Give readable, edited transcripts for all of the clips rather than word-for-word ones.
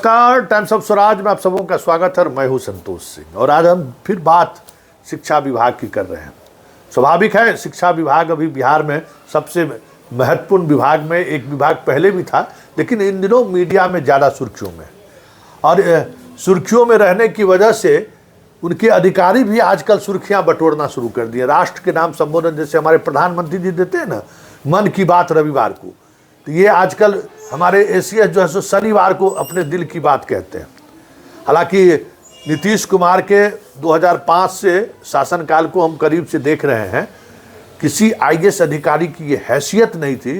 नमस्कार, times of Swaraj में आप सबों का स्वागत है। मैं हूं संतोष सिंह और आज हम फिर बात शिक्षा विभाग की कर रहे हैं। स्वाभाविक है, शिक्षा विभाग अभी बिहार में सबसे महत्वपूर्ण विभाग में एक विभाग पहले भी था, लेकिन इन दिनों मीडिया में ज़्यादा सुर्खियों में और सुर्खियों में रहने की वजह से उनके अधिकारी भी आजकल सुर्खियां बटोरना शुरू कर दिए। राष्ट्र के नाम संबोधन जैसे हमारे प्रधानमंत्री जी देते हैं ना, मन की बात रविवार को, तो ये आजकल हमारे एसीएस जो है सो शनिवार को अपने दिल की बात कहते हैं। हालांकि नीतीश कुमार के 2005 से शासनकाल को हम करीब से देख रहे हैं, किसी आईएएस अधिकारी की ये हैसियत नहीं थी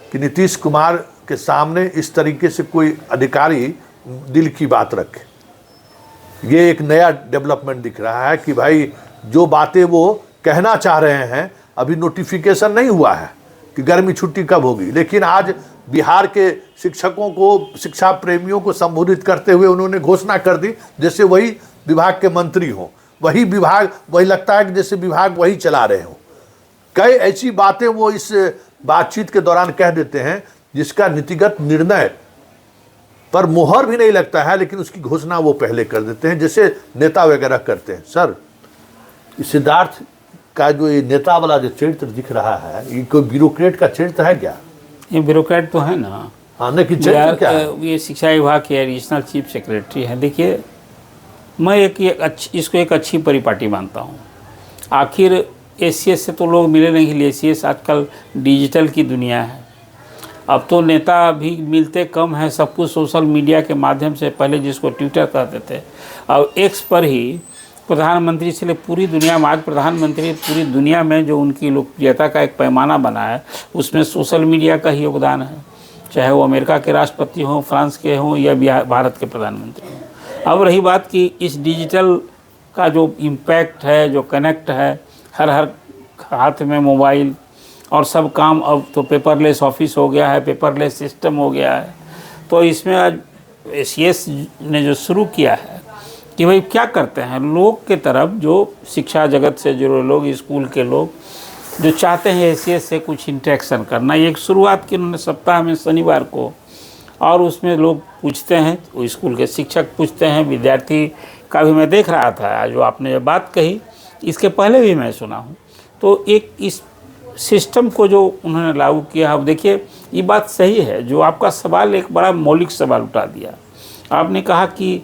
कि नीतीश कुमार के सामने इस तरीके से कोई अधिकारी दिल की बात रखे। ये एक नया डेवलपमेंट दिख रहा है कि भाई जो बातें वो कहना चाह रहे हैं, अभी नोटिफिकेशन नहीं हुआ है कि गर्मी छुट्टी कब होगी, लेकिन आज बिहार के शिक्षकों को, शिक्षा प्रेमियों को संबोधित करते हुए उन्होंने घोषणा कर दी जैसे वही विभाग के मंत्री हों, वही विभाग, वही लगता है कि जैसे विभाग वही चला रहे हों। कई ऐसी बातें वो इस बातचीत के दौरान कह देते हैं जिसका नीतिगत निर्णय पर मोहर भी नहीं लगता है, लेकिन उसकी घोषणा वो पहले कर देते हैं जैसे नेता वगैरह करते हैं। सर, सिद्धार्थ का जो ये नेता वाला जो चरित्र दिख रहा है, ये कोई ब्यूरोक्रेट का चरित्र है क्या? ये ब्यूरोक्रेट तो है ना। हाँ, नहीं कि चरित्र क्या है? ये शिक्षा विभाग के एडिशनल चीफ सेक्रेटरी है। देखिए, मैं इसको एक अच्छी परिपाटी मानता हूँ। आखिर एसीएस से तो लोग मिले नहीं, एसीएस आजकल डिजिटल की दुनिया है। अब तो नेता भी मिलते कम हैं, सब कुछ सोशल मीडिया के माध्यम से, पहले जिसको ट्विटर कहते थे, अब एक्स पर ही प्रधानमंत्री से पूरी दुनिया में, आज प्रधानमंत्री पूरी दुनिया में जो उनकी लोकप्रियता का एक पैमाना बना है, उसमें सोशल मीडिया का ही योगदान है। चाहे वो अमेरिका के राष्ट्रपति हों, फ्रांस के हों या भारत के प्रधानमंत्री हों। अब रही बात कि इस डिजिटल का जो इम्पैक्ट है, जो कनेक्ट है, हर हाथ में मोबाइल और सब काम, अब तो पेपरलेस ऑफिस हो गया है, पेपरलेस सिस्टम हो गया है। तो इसमें आज एसीएस ने जो शुरू किया है कि भाई क्या करते हैं, लोग के तरफ जो शिक्षा जगत से जुड़े लोग, स्कूल के लोग जो चाहते हैं एसीएस से कुछ इंटरेक्शन करना, ये एक शुरुआत की उन्होंने सप्ताह में शनिवार को। और उसमें लोग पूछते हैं, वो स्कूल के शिक्षक पूछते हैं, विद्यार्थी का भी मैं देख रहा था। आज जो आपने ये बात कही, इसके पहले भी मैं सुना हूँ। तो एक इस सिस्टम को जो उन्होंने लागू किया, अब देखिए ये बात सही है। जो आपका सवाल, एक बड़ा मौलिक सवाल उठा दिया आपने, कहा कि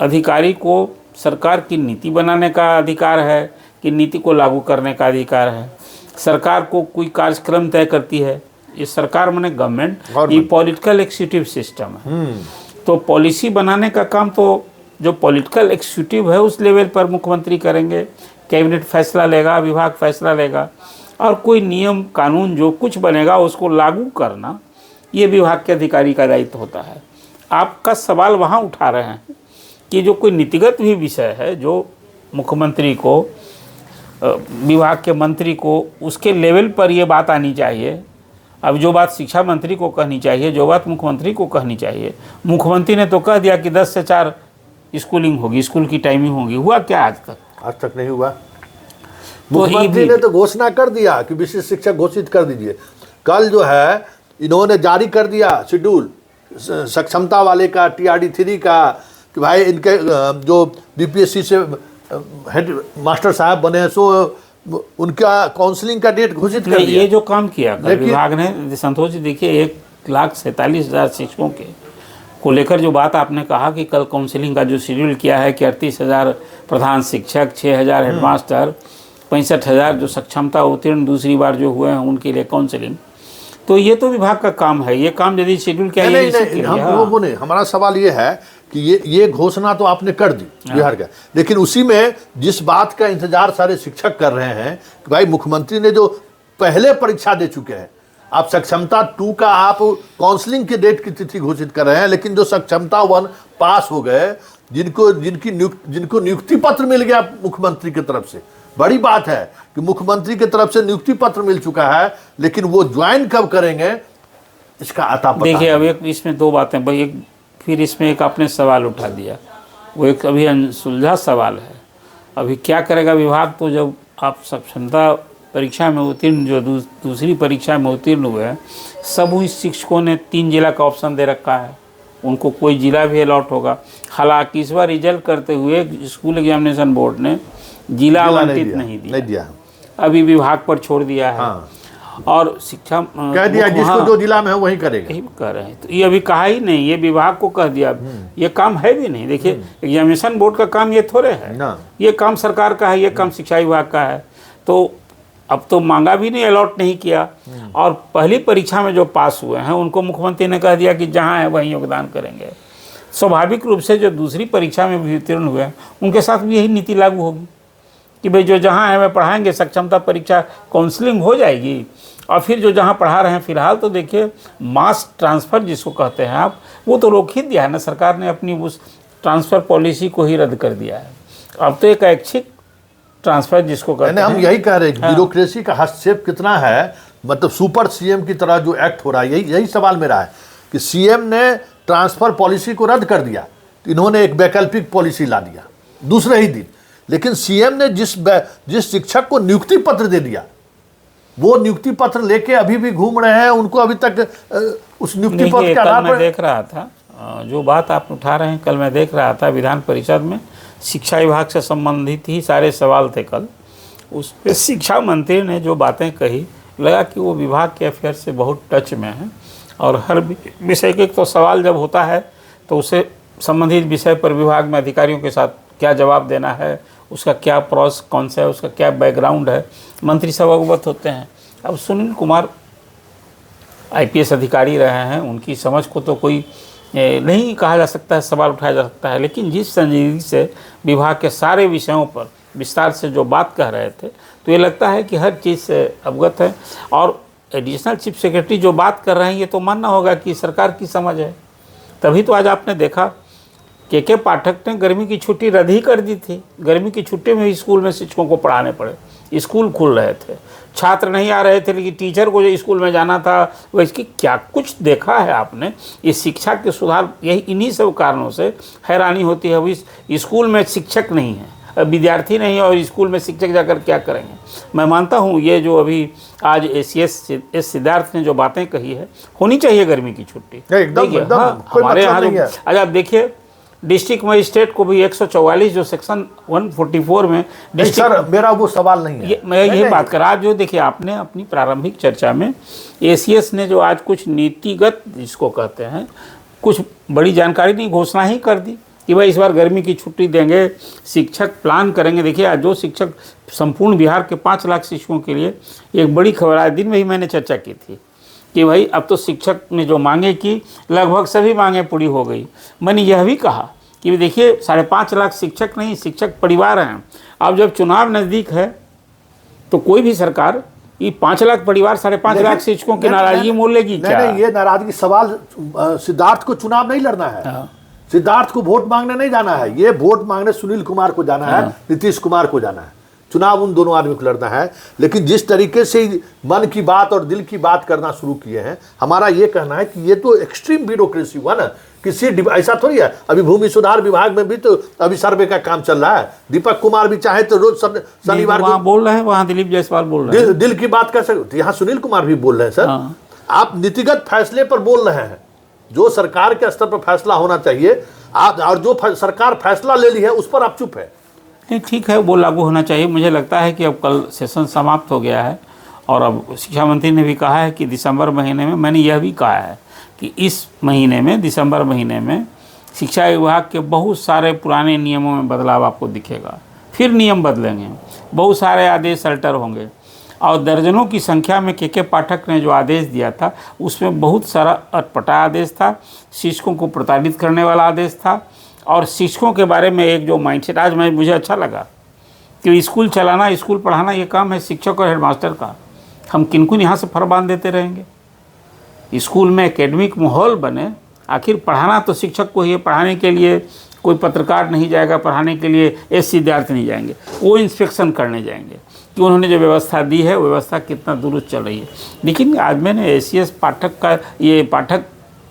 अधिकारी को सरकार की नीति बनाने का अधिकार है कि नीति को लागू करने का अधिकार है। सरकार को कोई कार्यक्रम तय करती है, ये सरकार माने गवर्नमेंट, ये पॉलिटिकल एक्सिक्यूटिव सिस्टम है। तो पॉलिसी बनाने का काम तो जो पॉलिटिकल एक्सिक्यूटिव है उस लेवल पर मुख्यमंत्री करेंगे, कैबिनेट फैसला लेगा, विभाग फैसला लेगा, और कोई नियम कानून जो कुछ बनेगा उसको लागू करना ये विभाग के अधिकारी का दायित्व होता है। आपका सवाल वहाँ उठा रहे हैं कि जो कोई नीतिगत भी विषय है, जो मुख्यमंत्री को, विभाग के मंत्री को, उसके लेवल पर ये बात आनी चाहिए। अब जो बात शिक्षा मंत्री को कहनी चाहिए, जो बात मुख्यमंत्री को कहनी चाहिए, मुख्यमंत्री ने तो कह दिया कि 10 से 4 स्कूलिंग होगी, स्कूल की टाइमिंग होगी। हुआ क्या आज तक? आज तक नहीं हुआ। मुख्यमंत्री ने तो घोषणा कर दिया कि विशिष्ट शिक्षक घोषित कर दीजिए। कल जो है इन्होंने जारी कर दिया शेड्यूल सक्षमता वाले का, TRD 3 का, कि भाई इनके जो बीपीएससी से हेड मास्टर साहब बने हैं, सो उनका काउंसलिंग का डेट घोषित कर दिया। ये जो काम किया विभाग ने, संतोष जी, देखिए 1,47,000 शिक्षकों को लेकर जो बात आपने कहा कि कल काउंसलिंग का जो शेड्यूल किया है कि 38,000 प्रधान शिक्षक, 6,000 हेडमास्टर, 65,000 जो सक्षमता उत्तीर्ण दूसरी बार जो हुए हैं उनके लिए काउंसलिंग। तो ये तो विभाग का काम है। ये काम यदि शेड्यूल किया नहीं, हमारा सवाल ये है कि ये घोषणा तो आपने कर दी बिहार का, लेकिन उसी में जिस बात का इंतजार सारे शिक्षक कर रहे हैं कि भाई मुख्यमंत्री ने जो पहले परीक्षा दे चुके हैं, आप सक्षमता 2 का आप काउंसलिंग के डेट की तिथि घोषित कर रहे हैं, लेकिन जो सक्षमता 1 पास हो गए, जिनको नियुक्ति पत्र मिल गया मुख्यमंत्री की तरफ से, बड़ी बात है कि मुख्यमंत्री की तरफ से नियुक्ति पत्र मिल चुका है, लेकिन वो ज्वाइन कब करेंगे इसका आता पता। देखिए, अब एक इसमें दो बातें भाई, फिर इसमें एक आपने सवाल उठा दिया, वो एक अभी अनसुलझा सवाल है। अभी क्या करेगा विभाग? तो जब आप सक्षमता परीक्षा में उत्तीर्ण, जो दूसरी परीक्षा में उत्तीर्ण हुए, सब शिक्षकों ने 3 जिला का ऑप्शन दे रखा है। उनको कोई जिला भी अलॉट होगा। हालांकि इस बार रिजल्ट करते हुए स्कूल एग्जामिनेशन बोर्ड ने जिला आवंटित नहीं दिया, अभी विभाग पर छोड़ दिया है। हाँ। और शिक्षा कह दिया जिसको जो जिला में है वही करेगा, यही कर रहे हैं। तो ये अभी कहा ही नहीं, ये विभाग को कह दिया। ये काम है भी नहीं। देखिए एग्जामिनेशन बोर्ड का काम ये थोड़े है ना, ये काम सरकार का है, ये काम शिक्षा विभाग का है। तो अब तो मांगा भी नहीं, अलॉट नहीं किया। और पहली परीक्षा में जो पास हुए हैं उनको मुख्यमंत्री ने कह दिया कि जहाँ है वहीं योगदान करेंगे। स्वाभाविक रूप से जो दूसरी परीक्षा में भी उत्तीर्ण हुए हैं उनके साथ भी यही नीति लागू होगी कि भाई जो जहाँ है वह पढ़ाएंगे। सक्षमता परीक्षा काउंसलिंग हो जाएगी और फिर जो जहाँ पढ़ा रहे हैं फिलहाल तो देखिए मास ट्रांसफ़र जिसको कहते हैं आप, वो तो रोक ही दिया है ना सरकार ने, अपनी उस ट्रांसफ़र पॉलिसी को ही रद्द कर दिया है। अब तो एक ऐच्छिक ट्रांसफ़र जिसको कहते हैं। हम यही कह रहे हैं कि ब्यूरोक्रेसी का हस्तक्षेप कितना है, मतलब सुपर सीएम की तरह जो एक्ट हो रहा है। यही सवाल मेरा है कि सीएम ने ट्रांसफ़र पॉलिसी को रद्द कर दिया, तो इन्होंने एक वैकल्पिक पॉलिसी ला दिया दूसरे ही दिन। लेकिन सीएम ने जिस शिक्षक को नियुक्ति पत्र दे दिया, वो नियुक्ति पत्र लेके अभी भी घूम रहे हैं, उनको अभी तक उस नियुक्ति पत्र के आधार पर। देख रहा था जो बात आप उठा रहे हैं, कल मैं देख रहा था विधान परिषद में शिक्षा विभाग से संबंधित ही सारे सवाल थे कल। उस पर शिक्षा मंत्री ने जो बातें कही, लगा कि वो विभाग के अफेयर से बहुत टच में है। और हर विषय के तो सवाल जब होता है तो उसे संबंधित विषय पर विभाग में अधिकारियों के साथ क्या जवाब देना है, उसका क्या प्रोस कौन सा है, उसका क्या बैकग्राउंड है, मंत्री सब अवगत होते हैं। अब सुनील कुमार आईपीएस अधिकारी रहे हैं, उनकी समझ को तो कोई नहीं कहा जा सकता है, सवाल उठाया जा सकता है। लेकिन जिस संजीदगी से विभाग के सारे विषयों पर विस्तार से जो बात कह रहे थे, तो ये लगता है कि हर चीज़ से अवगत है। और एडिशनल चीफ सेक्रेटरी जो बात कर रहे हैं, ये तो मानना होगा कि सरकार की समझ है। तभी तो आज आपने देखा के पाठक ने गर्मी की छुट्टी रद्द ही कर दी थी। गर्मी की छुट्टी में स्कूल में शिक्षकों को पढ़ाने पड़े, स्कूल खुल रहे थे, छात्र नहीं आ रहे थे, लेकिन टीचर को जो स्कूल में जाना था वो इसकी क्या कुछ देखा है आपने। इस शिक्षा के सुधार यही इन्हीं सब कारणों से हैरानी होती है। अभी स्कूल में शिक्षक नहीं है, विद्यार्थी नहीं है, और स्कूल में शिक्षक जाकर क्या करेंगे। मैं मानता हूँ ये जो अभी आज एस सिद्धार्थ ने जो बातें कही है, होनी चाहिए गर्मी की छुट्टी एकदम। हमारे यहाँ आज आप देखिए डिस्ट्रिक्ट मजिस्ट्रेट को भी 144 जो सेक्शन 144 में सर मेरा वो सवाल नहीं है, मैं यही बात कर रहा। जो देखिए आपने अपनी प्रारंभिक चर्चा में एसीएस ने जो आज कुछ नीतिगत जिसको कहते हैं कुछ बड़ी जानकारी नहीं, घोषणा ही कर दी कि भाई इस बार गर्मी की छुट्टी देंगे, शिक्षक प्लान करेंगे। देखिए आज जो शिक्षक संपूर्ण बिहार के 5 लाख शिक्षकों के लिए एक बड़ी खबर, आज दिन में ही मैंने चर्चा की थी कि भाई अब तो शिक्षक ने जो मांगे की लगभग सभी मांगें पूरी हो गई। मैंने यह भी कहा कि देखिए 5.5 लाख शिक्षक नहीं, शिक्षक परिवार हैं। अब जब चुनाव नज़दीक है तो कोई भी सरकार ये 5 लाख परिवार 5.5 लाख शिक्षकों की नाराजगी मोल लेगी क्या? नहीं, ये नाराजगी सवाल सिद्धार्थ को चुनाव नहीं लड़ना है, सिद्धार्थ को वोट मांगने नहीं जाना है, ये वोट मांगने सुनील कुमार को जाना है, नीतीश कुमार को जाना है। चुनाव उन दोनों आदमी को लड़ना है। लेकिन जिस तरीके से मन की बात और दिल की बात करना शुरू किए हैं, हमारा ये कहना है कि ये तो एक्सट्रीम ब्यूरोक्रेसी हुआ ना। किसी ऐसा थोड़ी है, अभी भूमि सुधार विभाग में भी तो अभी सर्वे का काम चल रहा है। दीपक कुमार भी चाहे तो रोज शनिवार को बोल रहे हैं, वहाँ दिलीप जायसवाल बोल रहे हैं, दिल की बात कर सकते। यहाँ सुनील कुमार भी बोल रहे हैं। सर आप नीतिगत फैसले पर बोल रहे हैं, जो सरकार के स्तर पर फैसला होना चाहिए आप, और जो सरकार फैसला ले ली है उस पर आप चुप है। नहीं ठीक है, वो लागू होना चाहिए। मुझे लगता है कि अब कल सेशन समाप्त हो गया है और अब शिक्षा मंत्री ने भी कहा है कि दिसंबर महीने में, मैंने यह भी कहा है कि इस महीने में दिसंबर महीने में शिक्षा विभाग के बहुत सारे पुराने नियमों में बदलाव आपको दिखेगा। फिर नियम बदलेंगे, बहुत सारे आदेश अल्टर होंगे और दर्जनों की संख्या में के पाठक ने जो आदेश दिया था उसमें बहुत सारा अटपटा आदेश था, शिक्षकों को प्रताड़ित करने वाला आदेश था। और शिक्षकों के बारे में एक जो माइंडसेट आज मुझे अच्छा लगा कि स्कूल चलाना, स्कूल पढ़ाना ये काम है शिक्षक और हेडमास्टर का। हम किनको यहाँ से फर बांध देते रहेंगे। स्कूल में एकेडमिक माहौल बने, आखिर पढ़ाना तो शिक्षक को ही है। पढ़ाने के लिए कोई पत्रकार नहीं जाएगा, पढ़ाने के लिए एस सिद्धार्थ नहीं जाएंगे, वो इंस्पेक्शन करने जाएंगे कि उन्होंने जो व्यवस्था दी है वो व्यवस्था कितना दुरुस्त चल रही है। लेकिन आज मैंने एसीएस पाठक का, ये पाठक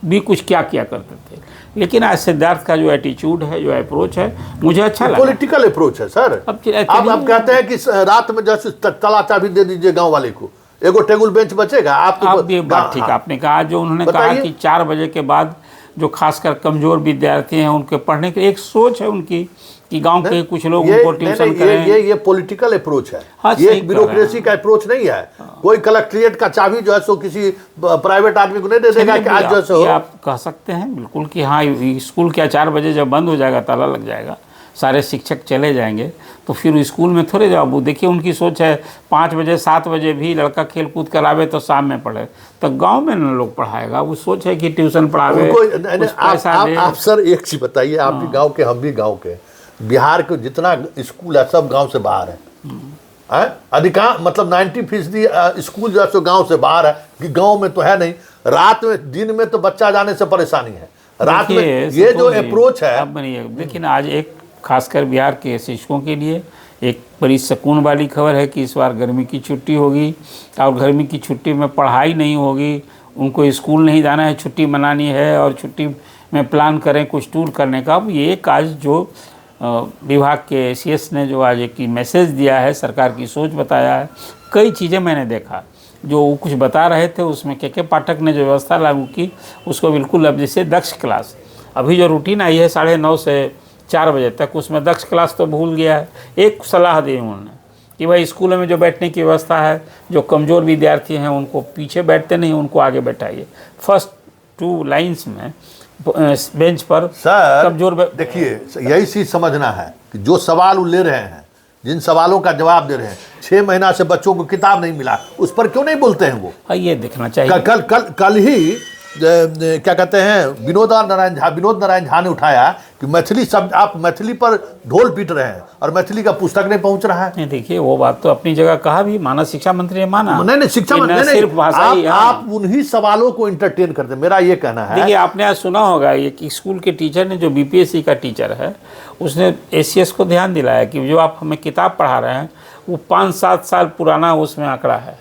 भी कुछ क्या किया करते थे, लेकिन आज सिद्धार्थ का जो एटीट्यूड है, जो अप्रोच है, मुझे अच्छा लगा। पॉलिटिकल अप्रोच है सर। अब कहते हैं कि रात में जैसे तला चाबी दे दीजिए गांव वाले को, एगो टेबल बेंच बचेगा। आप ये बात ठीक आपने कहा, जो उन्होंने कहा कि 4 बजे के बाद जो खासकर कमज़ोर विद्यार्थी हैं उनके पढ़ने की एक सोच है उनकी कि गांव के कुछ लोग ये उनको ट्यूशन करें। ये पॉलिटिकल अप्रोच है। हाँ, ये सही एक ब्यूरोक्रेसी का अप्रोच नहीं है। कोई कलेक्ट्रेट का चाबी जो है सो किसी प्राइवेट आदमी को नहीं दे देगा कि आज जो सो। आप कह सकते हैं बिल्कुल कि हाँ, स्कूल क्या 4 बजे जब बंद हो जाएगा, ताला लग जाएगा, सारे शिक्षक चले जाएंगे, तो फिर स्कूल में थोड़े जाओ। वो देखिए उनकी सोच है 5 बजे 7 बजे भी लड़का खेल कूद करावे तो शाम में पढ़े, तो गांव में न लोग पढ़ाएगा। वो सोच है कि ट्यूशन पढ़ावे, कुछ पैसा दे। आप सर एक चीज बताइए, आप भी गांव के, हम भी गांव के, बिहार के जितना स्कूल है सब गांव से बाहर है। अधिकांश मतलब 90% स्कूल जो है सो गांव से बाहर है, कि गांव में तो है नहीं। रात में, दिन में तो बच्चा जाने से परेशानी है, रात में ये जो अप्रोच है। अब लेकिन आज एक खासकर बिहार के शिक्षकों के लिए एक बड़ी सुकून वाली खबर है कि इस बार गर्मी की छुट्टी होगी, और गर्मी की छुट्टी में पढ़ाई नहीं होगी, उनको स्कूल नहीं जाना है, छुट्टी मनानी है, और छुट्टी में प्लान करें कुछ टूर करने का। अब ये एक आज जो विभाग के सीएस ने जो आज एक मैसेज दिया है, सरकार की सोच बताया है। कई चीज़ें मैंने देखा जो वो कुछ बता रहे थे, उसमें के पाठक ने जो व्यवस्था लागू की उसको बिल्कुल, अब जैसे दक्ष क्लास, अभी जो रूटीन आई है 9:30 से 4 बजे तक, उसमें दक्ष क्लास तो भूल गया है। एक सलाह दी उन्होंने कि भाई स्कूलों में जो बैठने की व्यवस्था है, जो कमज़ोर विद्यार्थी हैं उनको पीछे बैठते नहीं, उनको आगे बैठाइए, फर्स्ट 2 लाइन्स में बेंच पर। सर कमजोर देखिए, यही चीज समझना है कि जो सवाल वो ले रहे हैं, जिन सवालों का जवाब दे रहे हैं, 6 महीना से बच्चों को किताब नहीं मिला, उस पर क्यों नहीं बोलते हैं वो? हाँ, ये देखना चाहिए। कल ही क्या कहते हैं, विनोद नारायण झा ने उठाया कि मैथिली शब्द, आप मैथिली पर ढोल पीट रहे हैं और मैथिली का पुस्तक नहीं पहुंच रहा है। नहीं, देखिए वो बात तो अपनी जगह कहा भी, माना शिक्षा मंत्री ने माना। नहीं, शिक्षा मंत्री सिर्फ भाषा ही। आप उन्हीं सवालों को इंटरटेन करते, मेरा ये कहना है। देखिए आपने आज सुना होगा ये कि स्कूल के टीचर ने, जो बीपीएससी का टीचर है, उसने एसीएस को ध्यान दिलाया कि जो आप हमें किताब पढ़ा रहे हैं वो 5-7 साल पुराना उसमें आंकड़ा है।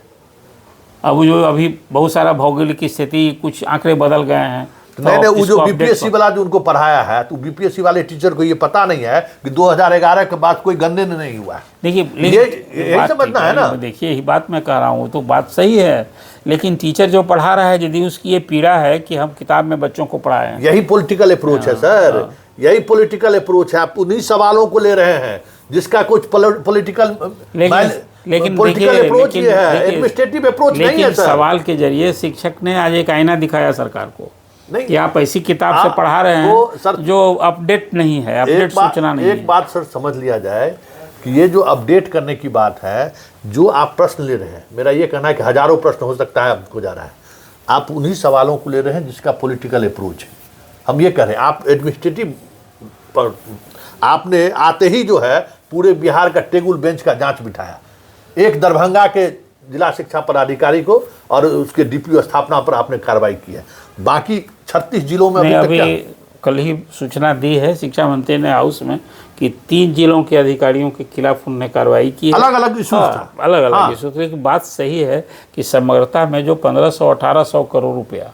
अब जो अभी बहुत सारा भौगोलिक स्थिति, कुछ आंकड़े बदल गए हैं। नहीं, वो जो बीपीएससी वाला जो उनको पढ़ाया है, तो बीपीएससी वाले टीचर को ये पता नहीं है कि 2011 के बाद कोई गणना नहीं हुआ है। देखिए, यही समझना है ना। देखिए यही बात मैं कह रहा हूँ, तो बात सही है, लेकिन टीचर जो पढ़ा रहा है, यदि उसकी ये पीड़ा है कि हम किताब में बच्चों को पढ़ाएं, यही पॉलिटिकल अप्रोच है सर, यही पॉलिटिकल अप्रोच है। आप उन्हीं सवालों को ले रहे हैं जिसका कुछ पॉलिटिकल, लेकिन पॉलिटिकल अप्रोच ये है, एडमिनिस्ट्रेटिव अप्रोच नहीं है सर। सवाल के जरिए शिक्षक ने आज एक आईना दिखाया सरकार को कि आप ऐसी किताब से पढ़ा रहे हैं जो अपडेट नहीं है, अपडेट सूचना नहीं है। एक बात सर समझ लिया जाए कि ये जो अपडेट करने की बात है, जो आप प्रश्न ले रहे हैं, मेरा ये कहना है कि हजारों प्रश्न हो सकता है आपको जा रहा है, आप उन्हीं सवालों को ले रहे हैं जिसका पॉलिटिकल अप्रोच है। हम ये कह रहे हैं, आप एडमिनिस्ट्रेटिव पर आपने आते ही जो है पूरे बिहार का टेबल बेंच का जांच बिठाया, एक दरभंगा के जिला शिक्षा पदाधिकारी को और उसके डीपीओ स्थापना पर आपने कार्रवाई की है। बाकी 36 जिलों में अभी कल ही सूचना दी है शिक्षा मंत्री ने हाउस में कि 3 जिलों के अधिकारियों के खिलाफ उन्होंने कार्रवाई की है। अलग अलग इशूज था, अलग अलग इशूज। लेकिन बात सही है कि समग्रता में जो 1500-1800 करोड़ रुपया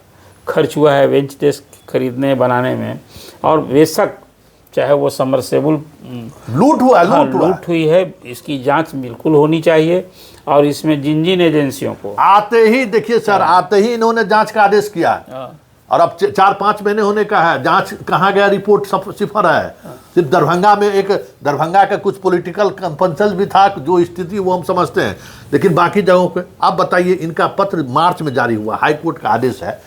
खर्च हुआ है बेंच डेस्क खरीदने बनाने में, और बेशक चाहे वो समरसेबुल लूट हुई है, इसकी जांच बिल्कुल होनी चाहिए। और इसमें जिन एजेंसियों को आते ही, देखिए सर, आते ही इन्होंने जांच का आदेश किया, और अब 4-5 महीने होने का है, जांच कहाँ गया, रिपोर्ट सिफर है। सिर्फ दरभंगा में दरभंगा का कुछ पॉलिटिकल कंपल्सन भी था, जो स्थिति वो हम समझते हैं, लेकिन बाकी जगहों पे आप बताइए। इनका पत्र मार्च में जारी हुआ, हाई कोर्ट का आदेश है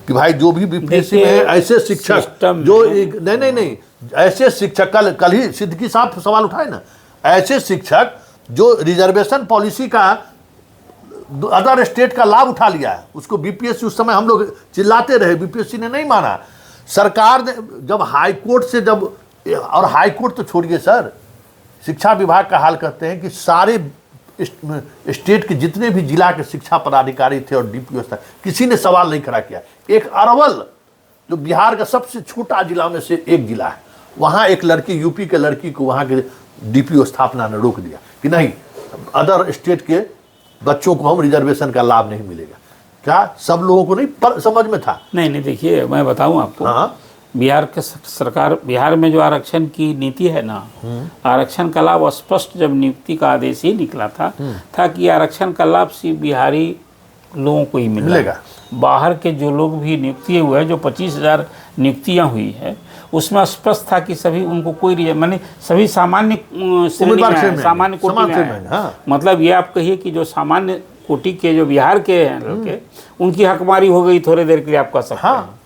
कि भाई जो भी बीपीएससी में ऐसे शिक्षक जो नहीं ऐसे शिक्षक, कल ही सिद्दीकी साहब सवाल उठाए ना, ऐसे शिक्षक जो रिजर्वेशन पॉलिसी का अदर स्टेट का लाभ उठा लिया है, उसको बीपीएससी, उस समय हम लोग चिल्लाते रहे, बीपीएससी ने नहीं माना। सरकार ने जब हाई कोर्ट से और हाई कोर्ट तो छोड़िए सर, शिक्षा विभाग का हाल कहते हैं कि सारे स्टेट के जितने भी जिला के शिक्षा पदाधिकारी थे और डीपीओ था, किसी ने सवाल नहीं खड़ा किया। एक अरवल जो बिहार का सबसे छोटा जिला में से एक जिला है, वहाँ एक लड़की, यूपी के लड़की को वहाँ के डीपीओ स्थापना ने रोक दिया कि नहीं, अदर स्टेट के बच्चों को हम रिजर्वेशन का लाभ नहीं मिलेगा। क्या सब लोगों को नहीं समझ में था? नहीं, देखिए मैं बताऊं आपको, बिहार के सरकार, बिहार में जो आरक्षण की नीति है ना, आरक्षण का लाभ स्पष्ट जब नियुक्ति का आदेश ही निकला था कि आरक्षण का लाभ सिर्फ बिहारी लोगों को ही मिलेगा। बाहर के जो लोग भी नियुक्ति हुए हैं, जो 25,000 नियुक्तियां हुई है, उसमें स्पष्ट था कि सभी उनको कोई माने सभी सामान्य श्रेणी में हैं, सामान्य कोटि में हैं। हाँ। मतलब ये आप कहिए कि जो सामान्य कोटि के जो बिहार के हैं लोग के, उनकी हकमारी हो गई थोड़ी देर के लिए, आप कह सकते हैं।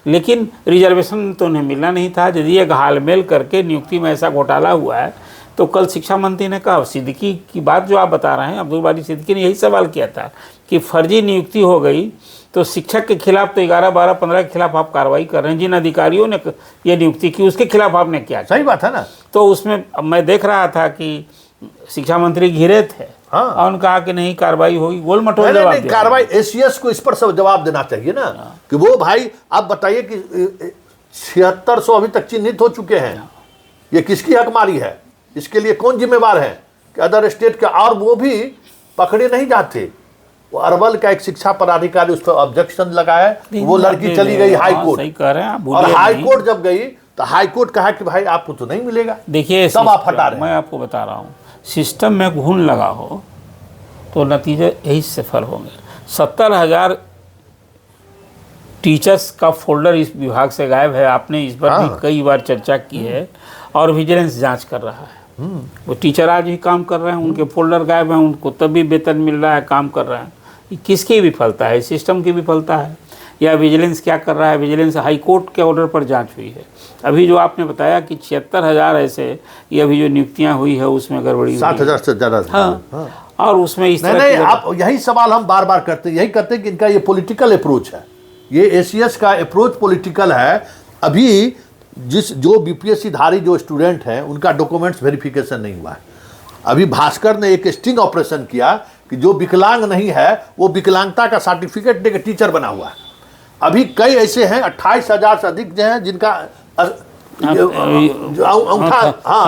लेकिन रिजर्वेशन तो उन्हें मिलना नहीं था। यदि एक हालमेल करके नियुक्ति में ऐसा घोटाला हुआ है, तो कल शिक्षा मंत्री ने कहा, सिद्दीकी की बात जो आप बता रहे हैं, अब्दुल बारी सिद्दीकी ने यही सवाल किया था कि फर्जी नियुक्ति हो गई तो शिक्षक के खिलाफ तो 11, 12, 15 के खिलाफ आप कार्रवाई कर रहे हैं। जिन अधिकारियों ने ये नियुक्ति की उसके खिलाफ आपने क्या? सही बात है ना। तो उसमें मैं देख रहा था कि शिक्षा मंत्री घिरे थे। हाँ। और उन्होंने कहा कि नहीं कार्रवाई होगी, गोल मटोल जवाब दिया। कार्रवाई एसीएस को इस पर सब जवाब देना चाहिए ना। हाँ। कि वो भाई आप बताइए कि 7600 अभी तक चिन्हित हो चुके हैं। हाँ। ये किसकी हकमारी है? इसके लिए कौन जिम्मेवार है? कि अदर स्टेट के, और वो भी पकड़े नहीं जाते। वो अरवल का एक शिक्षा पदाधिकारी उस पर ऑब्जेक्शन लगाया, वो लड़की चली गई हाई कोर्ट। सही कह रहे हैं आप। और हाई कोर्ट जब गई तो हाई कोर्ट कहा कि भाई आपको तो नहीं मिलेगा। देखिए सब आप हटा रहे हैं। मैं आपको बता रहा हूँ, सिस्टम में घून लगा हो तो नतीजे यही सफल होंगे। 70,000 टीचर्स का फोल्डर इस विभाग से गायब है। आपने इस पर भी कई बार चर्चा की है, और विजिलेंस जांच कर रहा है। वो टीचर आज भी काम कर रहे हैं, उनके फोल्डर गायब हैं, उनको तब भी वेतन मिल रहा है, काम कर रहे हैं। ये किसकी विफलता है? सिस्टम की विफलता है, या विजिलेंस क्या कर रहा है? विजिलेंस हाई कोर्ट के ऑर्डर पर जांच हुई है। अभी जो आपने बताया कि 76,000 ऐसे, ये अभी जो नियुक्तियां हुई है उसमें गड़बड़ी, 7,000 से ज़्यादा। हाँ। और उसमें इस तरह नहीं, आप यही सवाल हम बार बार करते हैं, यही करते हैं कि इनका ये पॉलिटिकल अप्रोच है। ये एसीएस का अप्रोच पॉलिटिकल है। अभी जो बीपीएससी धारी जो स्टूडेंट हैं, उनका डॉक्यूमेंट्स वेरिफिकेशन नहीं हुआ है। अभी भास्कर ने एक स्टिंग ऑपरेशन किया कि जो विकलांग नहीं है वो विकलांगता का सर्टिफिकेट देकर टीचर बना हुआ है। अभी कई ऐसे हैं 28,000 से अधिक जो हैं जिनका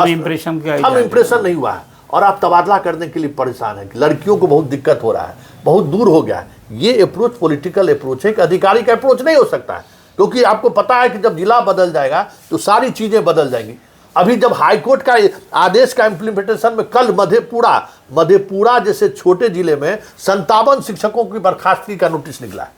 इम्प्रेशन नहीं हुआ है, और आप तबादला करने के लिए परेशान हैं। लड़कियों को बहुत दिक्कत हो रहा है, बहुत दूर हो गया है। ये अप्रोच पॉलिटिकल अप्रोच है, एक अधिकारी का अप्रोच नहीं हो सकता है, क्योंकि आपको पता है कि जब जिला बदल जाएगा तो सारी चीजें बदल जाएंगी। अभी जब हाईकोर्ट का आदेश का इम्प्लीमेंटेशन में कल मधेपुरा जैसे छोटे जिले में 57 शिक्षकों की बर्खास्तगी का नोटिस निकला है,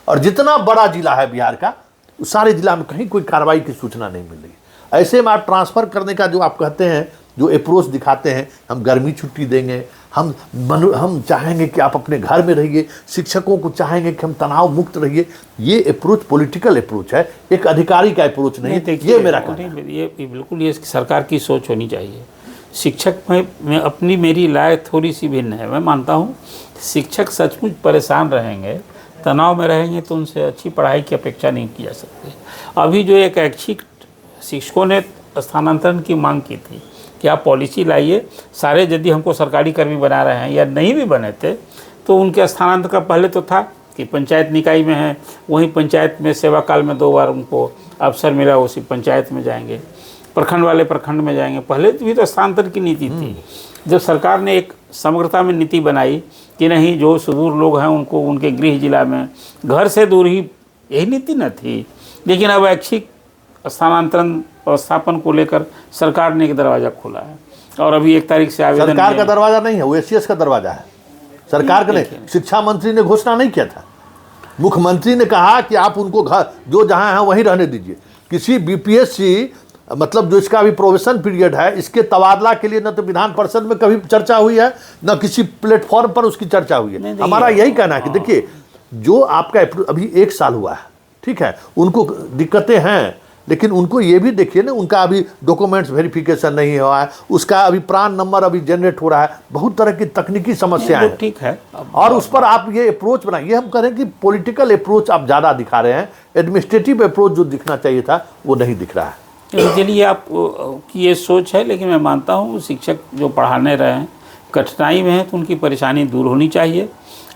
और जितना बड़ा जिला है बिहार का, सारे जिला में कहीं कोई कार्रवाई की सूचना नहीं मिल रही। ऐसे में आप ट्रांसफर करने का जो आप कहते हैं, जो अप्रोच दिखाते हैं, हम गर्मी छुट्टी देंगे, हम चाहेंगे कि आप अपने घर में रहिए, शिक्षकों को चाहेंगे कि हम तनाव मुक्त रहिए, ये अप्रोच पॉलिटिकल अप्रोच है, एक अधिकारी का अप्रोच नहीं। ये मेरा कहना है। ये बिल्कुल ये सरकार की सोच होनी चाहिए। शिक्षक में अपनी मेरी राय थोड़ी सी भिन्न है। मैं मानता हूँ शिक्षक सचमुच परेशान रहेंगे, तनाव में रहेंगे, तो उनसे अच्छी पढ़ाई की अपेक्षा नहीं की जा सकती। अभी जो एक ऐच्छिक शिक्षकों ने स्थानांतरण की मांग की थी कि आप पॉलिसी लाइए, सारे यदि हमको सरकारी कर्मी बना रहे हैं या नहीं भी बने थे, तो उनके स्थानांतरण का पहले तो था कि पंचायत निकाय में है, वहीं पंचायत में सेवा काल में 2 बार उनको अवसर मिला, उसी पंचायत में जाएंगे, प्रखंड वाले प्रखंड में जाएंगे। पहले भी तो स्थानांतरण की नीति थी। जब सरकार ने एक समग्रता में नीति बनाई कि नहीं, जो सुदूर लोग हैं उनको उनके गृह जिला में, घर से दूर ही, यही नीति न थी। लेकिन अब ऐच्छिक स्थानांतरण व्यवस्थापन को लेकर सरकार ने एक दरवाज़ा खोला है, और अभी 1 तारीख से आवेदन। सरकार का दरवाज़ा नहीं है, वो एसीएस का दरवाज़ा है। सरकार का नहीं। शिक्षा मंत्री ने घोषणा नहीं किया था, मुख्यमंत्री ने कहा कि आप उनको घर जो जहाँ हैं वहीं रहने दीजिए। किसी बीपीएससी मतलब जो इसका अभी प्रोबेशन पीरियड है, इसके तबादला के लिए न तो विधान परिषद में कभी चर्चा हुई है, न किसी प्लेटफॉर्म पर उसकी चर्चा हुई है। हमारा यही कहना है कि देखिए, जो आपका अभी 1 साल हुआ है, ठीक है, उनको दिक्कतें हैं, लेकिन उनको ये भी देखिए ना, उनका अभी डॉक्यूमेंट्स वेरिफिकेशन नहीं हुआ है, उसका अभी प्रान नंबर अभी जनरेट हो रहा है, बहुत तरह की तकनीकी समस्याएं हैं। ठीक है, और उस पर आप ये अप्रोच बनाइए। हम कह रहे हैं कि पॉलिटिकल अप्रोच आप ज़्यादा दिखा रहे हैं, एडमिनिस्ट्रेटिव अप्रोच जो दिखना चाहिए था वो नहीं दिख रहा है। चलिए, आप की ये सोच है, लेकिन मैं मानता हूँ शिक्षक जो पढ़ाने रहे हैं कठिनाई में हैं, तो उनकी परेशानी दूर होनी चाहिए,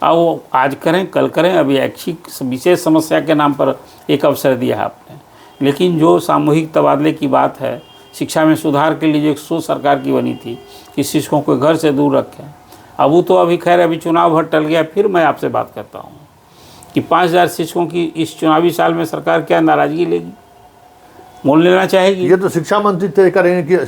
और वो आज करें कल करें। अभी ऐच्छिक विशेष समस्या के नाम पर एक अवसर दिया है आपने, लेकिन जो सामूहिक तबादले की बात है, शिक्षा में सुधार के लिए जो एक सोच सरकार की बनी थी कि शिक्षकों को घर से दूर रखें, अब वो तो अभी खैर अभी चुनाव भर टल गया। फिर मैं आपसे बात करता हूँ कि 5,000 शिक्षकों की इस चुनावी साल में सरकार क्या नाराज़गी लेगी, मोल लेना चाहेगी? ये तो शिक्षा मंत्री तय करेंगे कि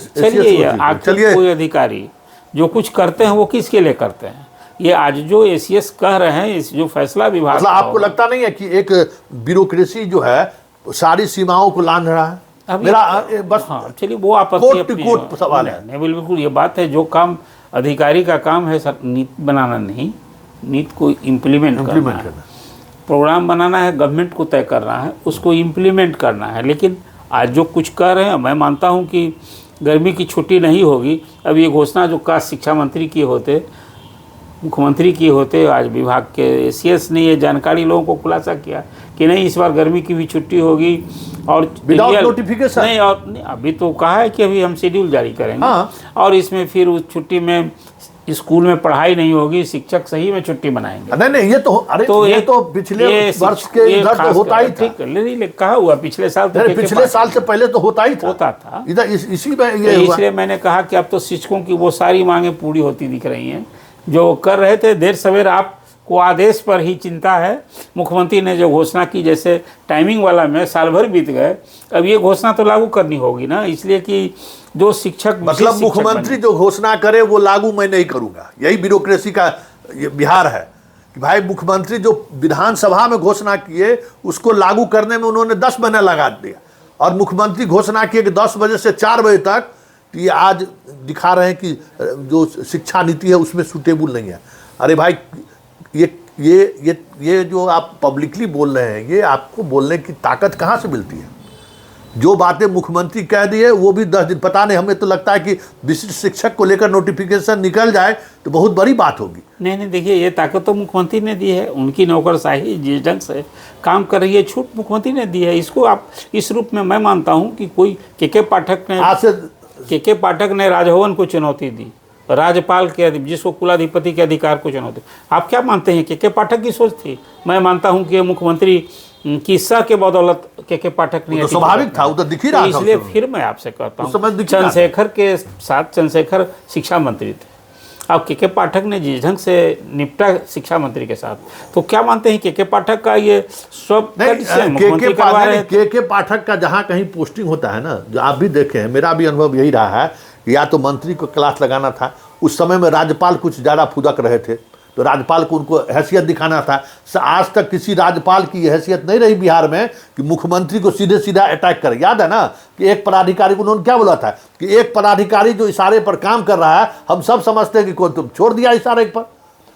चलिए कोई अधिकारी जो कुछ करते हैं वो किसके लिए करते हैं? ये आज जो एसीएस कह रहे हैं, इस जो फैसला विभाग मतलब का आपको होगा, लगता नहीं है कि एक ब्यूरोक्रेसी जो है सारी सीमाओं को लांघ रहा है? अभी- मेरा बस हाँ चलिए वो आपत्ति कोर्ट टू अपनी कोर्ट सवाल है। नहीं बिल्कुल ये बात है, जो काम अधिकारी का काम है सर, नीति बनाना नहीं, नीति को इम्प्लीमेंट करना है। प्रोग्राम बनाना है, गवर्नमेंट को तय करना है, उसको इम्प्लीमेंट करना है। लेकिन आज जो कुछ कर रहे हैं, मैं मानता हूं कि गर्मी की छुट्टी नहीं होगी। अब ये घोषणा जो का शिक्षा मंत्री की होते, मुख्यमंत्री की होते, आज विभाग के एसीएस ने ये जानकारी लोगों को खुलासा किया कि नहीं इस बार गर्मी की भी छुट्टी होगी और विदाउट रियल- नोटिफिकेशन नहीं, और नहीं, अभी तो कहा है कि अभी हम शेड्यूल जारी करेंगे। हाँ। और इसमें फिर उस छुट्टी में स्कूल में पढ़ाई नहीं होगी, शिक्षक सही में छुट्टी मनाएंगे। नहीं, ये तो अरे तो ये एक- तो पिछले ये वर्ष शिक्ष- के ये इधर तो खास होता ही कर- था। ठीक है, नहीं कहा हुआ पिछले साल तो अरे के पिछले पास साल से पहले तो होता ही था। होता था। इधर इसी में ये हुआ। इसलिए मैंने कहा कि अब तो शिक्षकों की वो सारी मांगे पूरी होती दिख रही हैं जो कर रहे थे। देर सवेर आपको आदेश पर ही चिंता है। मुख्यमंत्री ने जो घोषणा की, जैसे टाइमिंग वाला में साल भर बीत गए, अब ये घोषणा तो लागू करनी होगी ना, इसलिए कि जो शिक्षक मतलब मुख्यमंत्री जो घोषणा करे वो लागू मैं नहीं करूंगा, यही ब्यूरोक्रेसी का ये बिहार है कि भाई मुख्यमंत्री जो विधानसभा में घोषणा किए उसको लागू करने में उन्होंने 10 महीना लगा दिया। और मुख्यमंत्री घोषणा किए कि 10 बजे से 4 बजे तक, तो ये आज दिखा रहे हैं कि जो शिक्षा नीति है उसमें सूटेबल नहीं है। अरे भाई ये जो आप पब्लिकली बोल रहे हैं, ये आपको बोलने की ताकत कहाँ से मिलती है? जो बातें मुख्यमंत्री कह दिए वो भी 10 दिन, पता नहीं, हमें तो लगता है कि विशिष्ट शिक्षक को लेकर नोटिफिकेशन निकल जाए तो बहुत बड़ी बात होगी। नहीं देखिए, ये ताकत तो मुख्यमंत्री ने दी है, उनकी नौकरशाही जिस ढंग से काम कर रही है, छूट मुख्यमंत्री ने दी है। इसको आप इस रूप में मैं मानता हूँ कि कोई के पाठक ने राजभवन को चुनौती दी, राज्यपाल के, जिसको कुलाधिपति के अधिकार को चुनौती। आप क्या मानते हैं के पाठक की सोच थी? मैं मानता हूँ कि मुख्यमंत्री की सह के बदौलत के पाठक ने, तो स्वाभाविक था, वो तो दिख ही रहा था। इसलिए फिर मैं आपसे कहता उस समय हूँ, दिख ही रहा था। चंद्रशेखर के साथ चंद्रशेखर शिक्षा मंत्री थे, अब के पाठक ने जिस ढंग से निपटा शिक्षा मंत्री के साथ, तो क्या मानते हैं के पाठक का ये सब के पाठक का जहाँ कहीं पोस्टिंग होता है ना, जो आप भी देखे हैं, मेरा भी अनुभव यही रहा है, या तो मंत्री को क्लास लगाना था, उस समय में राज्यपाल कुछ ज़्यादा फुदक रहे थे तो राज्यपाल को उनको हैसियत दिखाना था। आज तक किसी राज्यपाल की हैसियत नहीं रही बिहार में कि मुख्यमंत्री को सीधे सीधा अटैक करे। याद है ना कि एक पदाधिकारी को उन्होंने क्या बोला था कि एक पदाधिकारी जो इशारे पर काम कर रहा है, हम सब समझते हैं कि कोई तुम छोड़ दिया इशारे पर,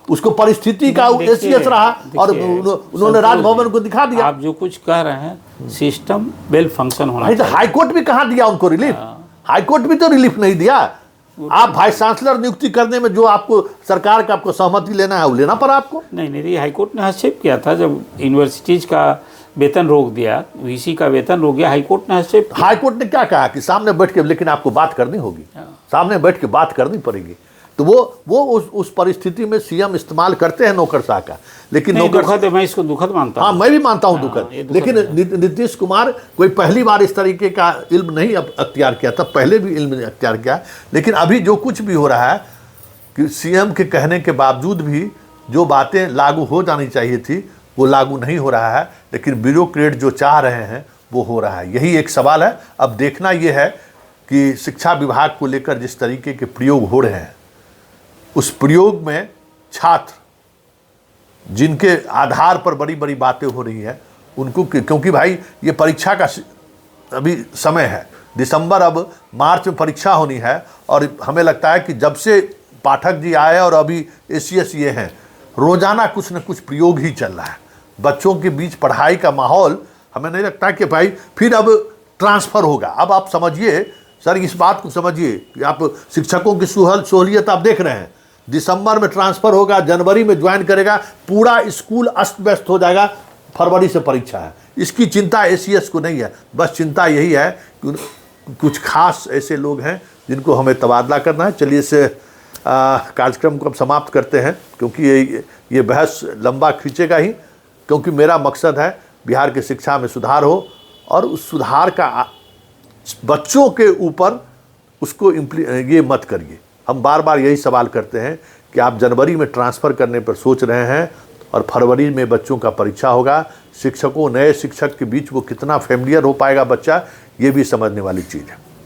उसको परिस्थिति का एसीएस रहा और उन्होंने राजभवन को दिखा दिया। आप जो कुछ कह रहे हैं, सिस्टम वेल फंक्शन होना चाहिए। हाईकोर्ट भी कहाँ दिया उनको रिलीफ? हाईकोर्ट भी तो रिलीफ नहीं दिया। आप वाइस चांसलर नियुक्ति करने में जो आपको सरकार का आपको सहमति लेना है वो लेना पड़ा आपको। नहीं, हाईकोर्ट ने हस्तक्षेप किया था जब यूनिवर्सिटीज का वेतन रोक दिया, वीसी का वेतन रोक गया, हाईकोर्ट ने हस्तक्षेप। हाईकोर्ट ने क्या कहा कि सामने बैठ के, लेकिन आपको बात करनी होगी, सामने बैठ के बात करनी पड़ेगी। तो वो उस परिस्थिति में सीएम इस्तेमाल करते हैं नौकरशाह का, लेकिन दुखद है, मैं इसको दुखद मानता हूं। हाँ, मैं भी मानता हूं दुखद, लेकिन नीतीश कुमार कोई पहली बार इस तरीके का इल्म नहीं अख्तियार किया था, पहले भी इल्म नहीं अख्तियार किया। लेकिन अभी जो कुछ भी हो रहा है कि सीएम के कहने के बावजूद भी जो बातें लागू हो जानी चाहिए थी वो लागू नहीं हो रहा है, लेकिन ब्यूरोक्रेट जो चाह रहे हैं वो हो रहा है। यही एक सवाल है। अब देखना ये है कि शिक्षा विभाग को लेकर जिस तरीके के प्रयोग हो रहे हैं, उस प्रयोग में छात्र जिनके आधार पर बड़ी बड़ी बातें हो रही हैं उनको, क्योंकि भाई ये परीक्षा का अभी समय है, दिसंबर, अब मार्च में परीक्षा होनी है, और हमें लगता है कि जब से पाठक जी आए और अभी एसीएस ये हैं, रोजाना कुछ न कुछ प्रयोग ही चल रहा है। बच्चों के बीच पढ़ाई का माहौल, हमें नहीं लगता कि भाई फिर अब ट्रांसफ़र होगा। अब आप समझिए सर, इस बात को समझिए कि आप शिक्षकों की सहूलियत आप देख रहे हैं, दिसंबर में ट्रांसफ़र होगा, जनवरी में ज्वाइन करेगा, पूरा स्कूल अस्त व्यस्त हो जाएगा, फरवरी से परीक्षा है। इसकी चिंता एसीएस को नहीं है, बस चिंता यही है कि कुछ खास ऐसे लोग हैं जिनको हमें तबादला करना है। चलिए इस कार्यक्रम को अब समाप्त करते हैं, क्योंकि ये बहस लंबा खींचेगा ही, क्योंकि मेरा मकसद है बिहार की शिक्षा में सुधार हो, और उस सुधार का बच्चों के ऊपर उसको ये मत करिए। हम बार बार यही सवाल करते हैं कि आप जनवरी में ट्रांसफ़र करने पर सोच रहे हैं और फरवरी में बच्चों का परीक्षा होगा, शिक्षकों, नए शिक्षक के बीच वो कितना फेमिलियर हो पाएगा बच्चा, ये भी समझने वाली चीज़ है।